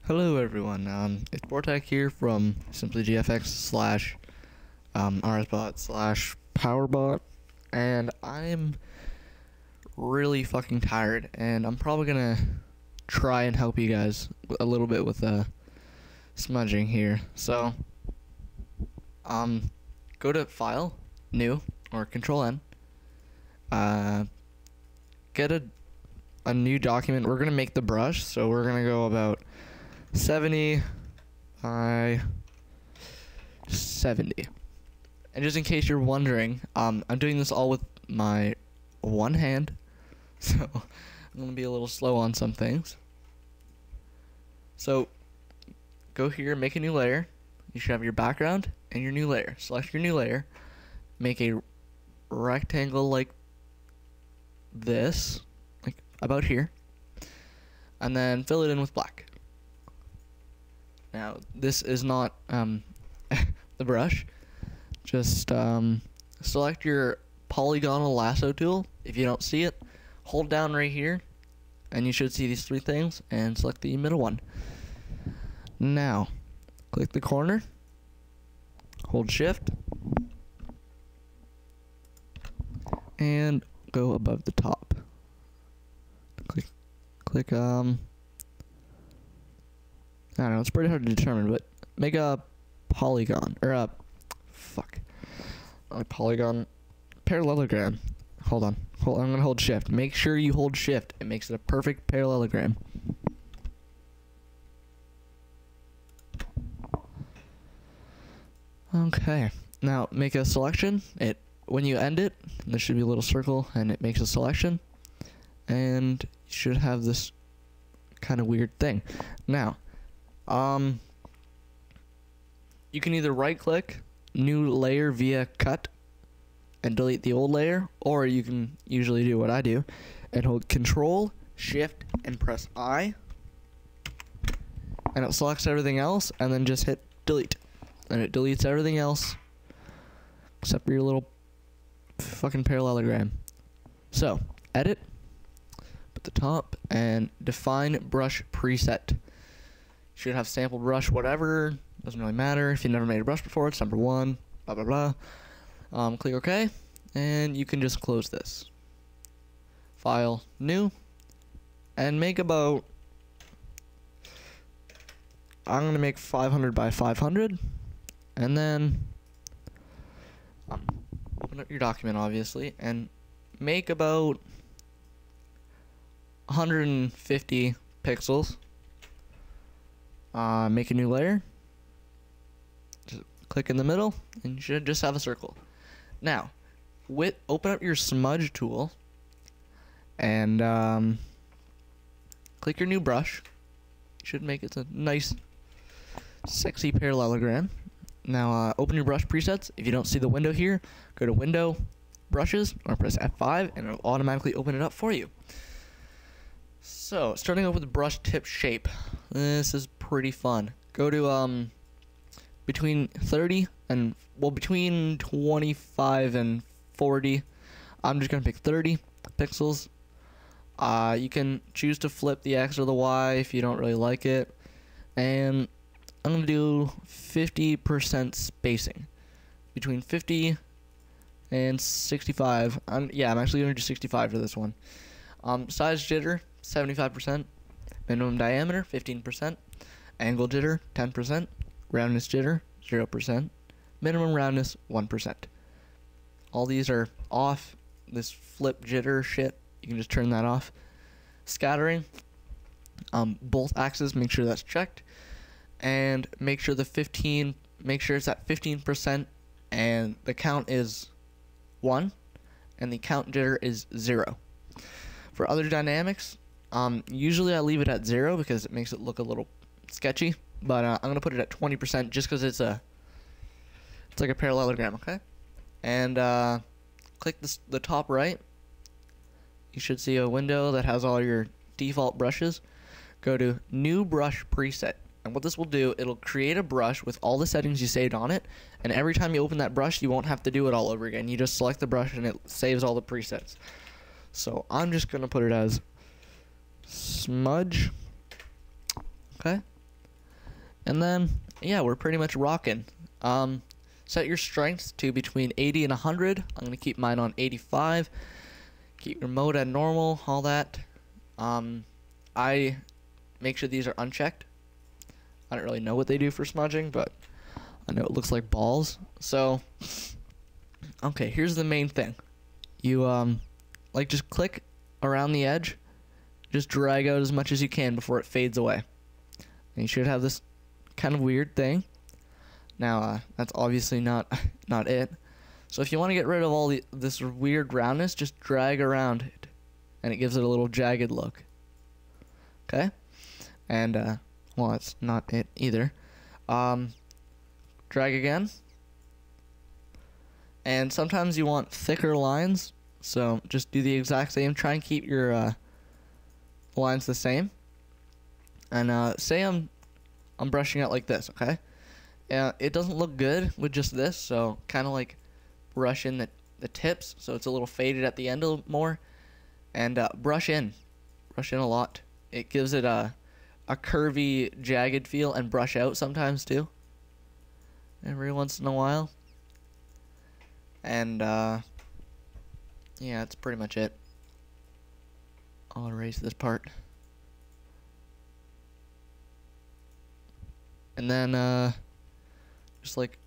Hello everyone, it's Bortek here from SimplyGFX slash RSBot slash PowerBot, and I'm really fucking tired, and I'm probably gonna try and help you guys a little bit with smudging here. So go to File, New, or Control N, get a new document. We're gonna make the brush, so we're gonna go about 70 by 70. And just in case you're wondering, I'm doing this all with my one hand, so I'm gonna be a little slow on some things. So go here, make a new layer. You should have your background and your new layer. Select your new layer, make a rectangle like this, like about here, and then fill it in with black. Now, this is not the brush. Just select your polygonal lasso tool. If you don't see it, hold down right here, and you should see these three things, and select the middle one. Now, click the corner, hold shift, and go above the top. Click I don't know, it's pretty hard to determine, but make a polygon, or a polygon, parallelogram. Hold on, I'm gonna hold shift. Make sure you hold shift. It makes it a perfect parallelogram. Okay, now make a selection. When you end it, there should be a little circle, and it makes a selection, and you should have this kind of weird thing. Now, you can either right click new layer via cut and delete the old layer, or you can usually do what I do and hold Control Shift and press I, and it selects everything else, and then just hit delete, and it deletes everything else except for your little fucking parallelogram. So edit at the top and define brush preset. Should have sample brush, whatever, doesn't really matter. If you never made a brush before, it's number 1, blah blah blah. Click OK, and you can just close this. File, new, and make about, I'm gonna make 500 by 500, and then open up your document, obviously, and make about 150 pixels. Make a new layer, just click in the middle, and you should just have a circle. Now, open up your smudge tool, and click your new brush. You should make it a nice, sexy parallelogram. Now, open your brush presets. If you don't see the window here, go to Window, Brushes, or press F5, and it'll automatically open it up for you. So, starting off with the brush tip shape. This is pretty fun. Go to between 25 and 40. I'm just gonna pick 30 pixels. You can choose to flip the X or the Y if you don't really like it. And I'm gonna do 50% spacing. Between 50 and 65. Yeah, I'm actually gonna do 65 for this one. Size jitter, 75%. Minimum diameter, 15%. Angle jitter, 10%. Roundness jitter, 0%. Minimum roundness, 1%. All these are off. This flip jitter shit, you can just turn that off. Scattering, both axes, make sure that's checked. And make sure it's at 15%, and the count is 1, and the count jitter is 0. For other dynamics, usually I leave it at 0 because it makes it look a little sketchy, but I'm gonna put it at 20% just because it's like a parallelogram, okay? And click the top right. You should see a window that has all your default brushes. Go to New Brush Preset, and what this will do, it'll create a brush with all the settings you saved on it, and every time you open that brush, you won't have to do it all over again. You just select the brush and it saves all the presets. So I'm just gonna put it as Smudge, okay? And then, yeah, we're pretty much rocking. Set your strengths to between 80 and 100. I'm going to keep mine on 85. Keep your mode at normal, all that. I make sure these are unchecked. I don't really know what they do for smudging, but I know it looks like balls. So, okay, here's the main thing. You, like, just click around the edge. Just drag out as much as you can before it fades away. And you should have this kind of weird thing. Now, that's obviously not it. So if you want to get rid of all this weird roundness, just drag around it. And it gives it a little jagged look. Okay? And, well, that's not it either. Drag again. And sometimes you want thicker lines. So just do the exact same. Try and keep your lines the same. And say I'm brushing out like this, okay? It doesn't look good with just this, so kind of like brush in the tips so it's a little faded at the end a little more. And brush in a lot. It gives it a curvy, jagged feel, and brush out sometimes too. Every once in a while. And yeah, that's pretty much it. I'll erase this part. And then just like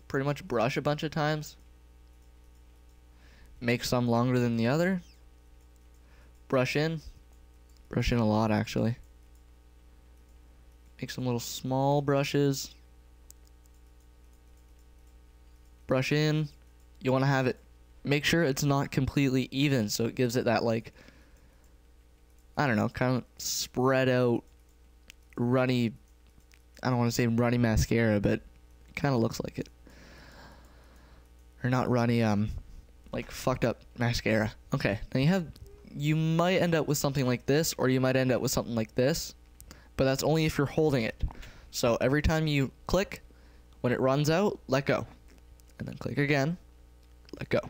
pretty much brush a bunch of times. Make some longer than the other. Brush in a lot actually. Make some little small brushes. Brush in. You want to have it, make sure it's not completely even, so it gives it that, like, I don't know, kind of spread out, runny, I don't want to say runny mascara, but it kind of looks like it. Or not runny, like fucked up mascara. Okay, now you might end up with something like this, or you might end up with something like this, but that's only if you're holding it. So every time you click, when it runs out, let go. And then click again, let go.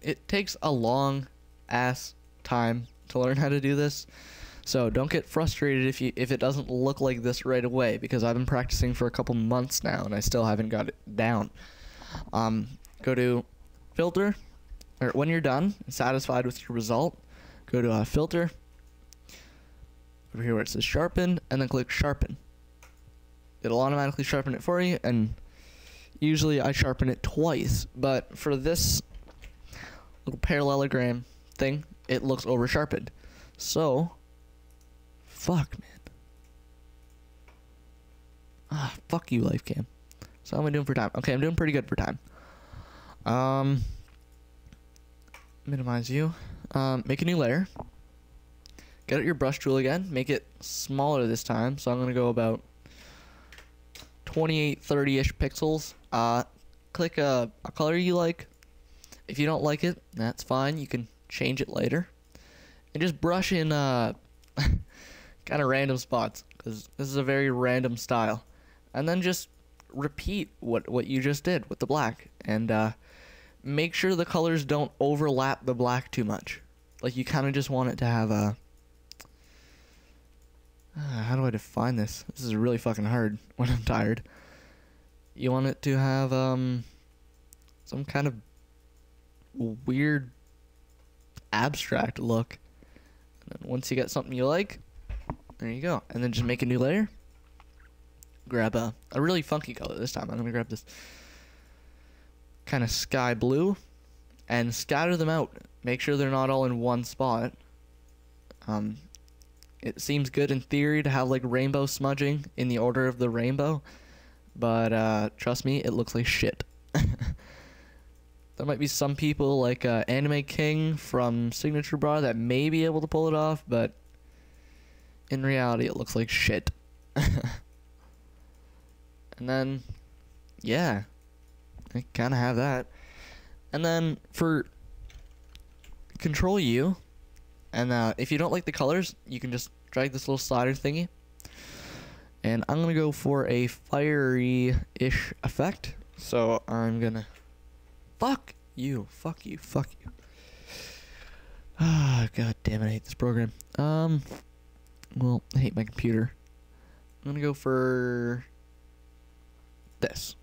It takes a long ass time to learn how to do this. So don't get frustrated if it doesn't look like this right away, because I've been practicing for a couple months now and I still haven't got it down. Go to filter, or when you're done and satisfied with your result, go to filter, over here where it says sharpen, and then click sharpen. It'll automatically sharpen it for you, and usually I sharpen it twice, but for this little parallelogram thing, it looks over sharpened. So, fuck, man. Fuck you, life cam. So how am I doing for time? Okay, I'm doing pretty good for time. Minimize you. Make a new layer. Get out your brush tool again. Make it smaller this time. So I'm going to go about 28, 30-ish pixels. Click a color you like. If you don't like it, that's fine. You can change it later. And just brush in kind of random spots, because this is a very random style. And then just repeat what you just did with the black. And make sure the colors don't overlap the black too much. Like, you kind of just want it to have a... how do I define this? This is really fucking hard when I'm tired. You want it to have some kind of weird abstract look. And then once you get something you like, there you go. And then just make a new layer. Grab a really funky color this time. I'm gonna grab this kind of sky blue and scatter them out. Make sure they're not all in one spot. It seems good in theory to have like rainbow smudging in the order of the rainbow, but trust me, it looks like shit. There might be some people like Anime King from Signature Bar that may be able to pull it off, but in reality it looks like shit. And then, yeah, I kind of have that. And then for Control U, and if you don't like the colors, you can just drag this little slider thingy. And I'm going to go for a fiery-ish effect. So I'm going to... Fuck you. Fuck you. Fuck you. Ah, god damn it, I hate this program. Well, I hate my computer. I'm gonna go for this.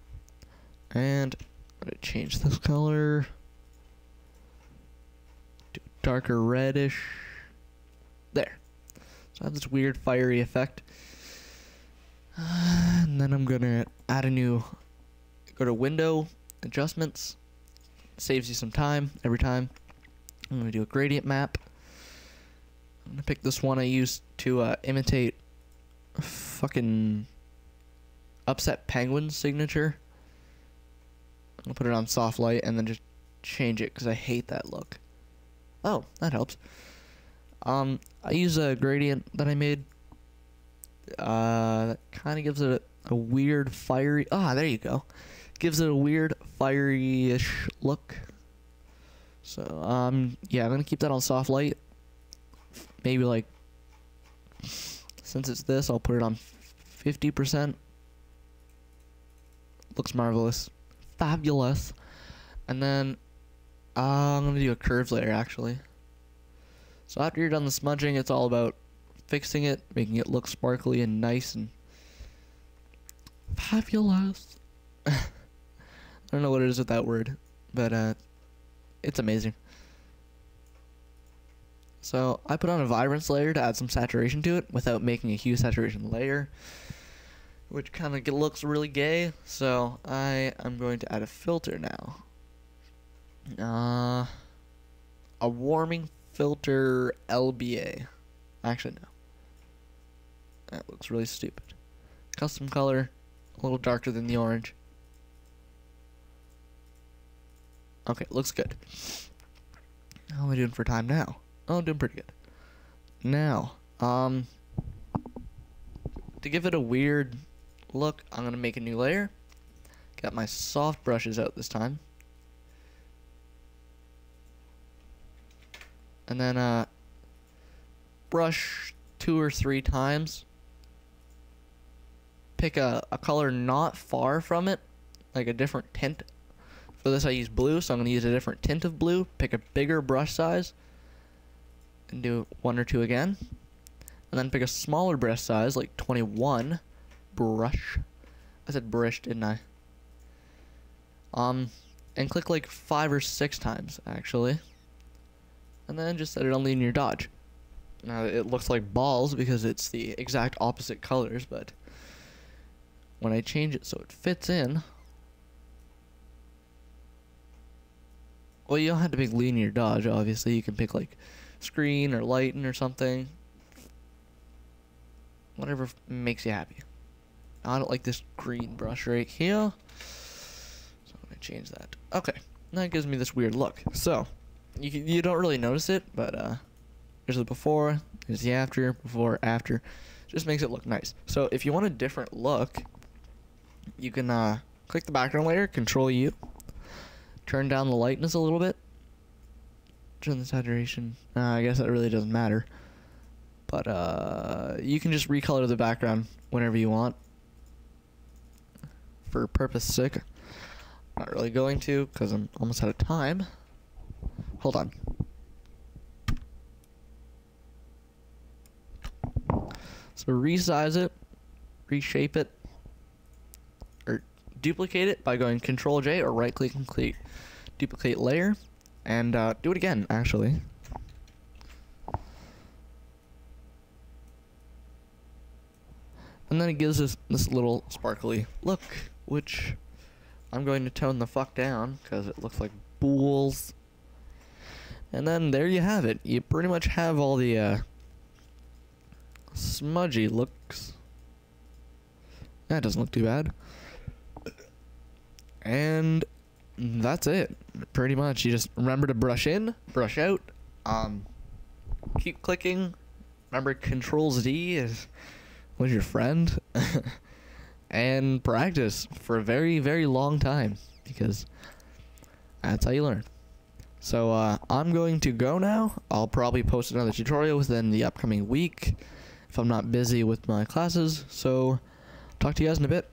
And I'm gonna change this color to darker reddish. There. So I have this weird fiery effect. And then I'm gonna add a new, go to window, adjustments. Saves you some time every time. I'm gonna do a gradient map. I'm gonna pick this one I used to imitate fucking Upset Penguin's signature. I'm gonna put it on soft light and then just change it because I hate that look. Oh, that helps. I use a gradient that I made. That kind of gives it a weird fiery. Ah, there you go. Gives it a weird fiery-ish look. So yeah, I'm gonna keep that on soft light. Maybe like, since it's this, I'll put it on 50%. Looks marvelous, fabulous. And then I'm gonna do a curves layer actually. So after you're done the smudging, it's all about fixing it, making it look sparkly and nice and fabulous. I don't know what it is with that word, but it's amazing. So I put on a vibrance layer to add some saturation to it without making a hue saturation layer, which kind of looks really gay. So I am going to add a filter now. A warming filter LBA. Actually, no. That looks really stupid. Custom color, a little darker than the orange. Okay, looks good. How am I doing for time now? Oh, I'm doing pretty good. Now, to give it a weird look, I'm gonna make a new layer. Got my soft brushes out this time. And then, brush 2 or 3 times. Pick a color not far from it, like a different tint. For this I use blue, so I'm going to use a different tint of blue. Pick a bigger brush size and do 1 or 2 again. And then pick a smaller brush size, like 21 brush. I said brush, didn't I? And click like 5 or 6 times, actually. And then just set it on linear dodge. Now it looks like balls because it's the exact opposite colors, but when I change it so it fits in, well, you don't have to pick linear dodge, obviously. You can pick like screen or lighten or something. Whatever makes you happy. I don't like this green brush right here, so I'm going to change that. Okay, now it gives me this weird look. So, you don't really notice it, but there's the before, there's the after, before, after. Just makes it look nice. So if you want a different look, you can click the background layer, Control U, turn down the lightness a little bit, turn the saturation. I guess that really doesn't matter, but you can just recolor the background whenever you want. For purpose sake, not really going to because I'm almost out of time. Hold on. So resize it, reshape it, or duplicate it by going Control J or right click and click duplicate layer, and do it again actually. And then it gives us this little sparkly look, which I'm going to tone the fuck down because it looks like bulls. And then there you have it. You pretty much have all the smudgy looks. That doesn't look too bad. And that's it. Pretty much. You just remember to brush in, brush out. Keep clicking. Remember Control-Z is was your friend. And practice for a very, very long time, because that's how you learn. So I'm going to go now. I'll probably post another tutorial within the upcoming week if I'm not busy with my classes. So talk to you guys in a bit.